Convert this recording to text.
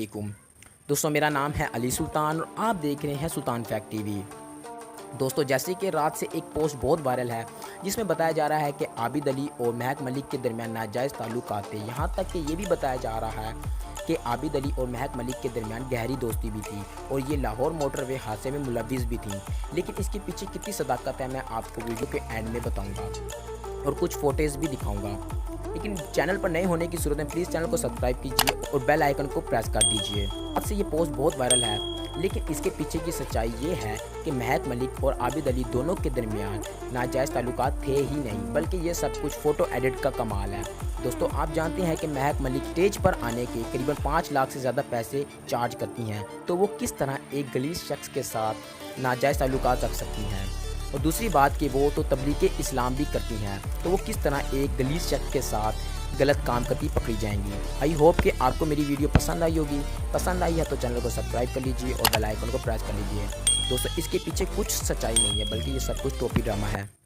वालेकुम दोस्तों, मेरा नाम है अली सुल्तान और आप देख रहे हैं सुल्तान फैक्ट टीवी। दोस्तों, जैसे कि रात से एक पोस्ट बहुत वायरल है जिसमें बताया जा रहा है कि आबिद अली और महक मलिक के दरमियान नाजायज़ ताल्लुकात थे। यहाँ तक कि ये भी बताया जा रहा है कि आबिद अली और महक मलिक के दरमियान गहरी दोस्ती भी थी और ये लाहौर मोटरवे हादसे में मुलविस भी थी। लेकिन इसके पीछे कितनी सदाकत है मैं आपको वीडियो के एंड में बताऊँगा और कुछ फोटेज भी दिखाऊँगा। लेकिन चैनल पर नए होने की सूरत में प्लीज़ चैनल को सब्सक्राइब कीजिए और बेल आइकन को प्रेस कर दीजिए। अब से ये पोस्ट बहुत वायरल है, लेकिन इसके पीछे की सच्चाई ये है कि महक मलिक और आबिद अली दोनों के दरमियान नाजायज़ ताल्लुकात थे ही नहीं, बल्कि ये सब कुछ फ़ोटो एडिट का कमाल है। दोस्तों, आप जानते हैं कि महक मलिक स्टेज पर आने के करीबन 5 लाख से ज़्यादा पैसे चार्ज करती हैं, तो वो किस तरह एक गलीज़ शख्स के साथ नाजायज़ ताल्लुकात रख सकती हैं। और दूसरी बात कि वो तो तबलीग इस्लाम भी करती हैं, तो वो किस तरह एक गलीज़ शख्स के साथ गलत काम करती पकड़ी जाएंगी। आई होप कि आपको मेरी वीडियो पसंद आई होगी। पसंद आई है तो चैनल को सब्सक्राइब कर लीजिए और बेल आइकन को प्रेस कर लीजिए। दोस्तों, इसके पीछे कुछ सच्चाई नहीं है, बल्कि ये सब कुछ टोपी ड्रामा है।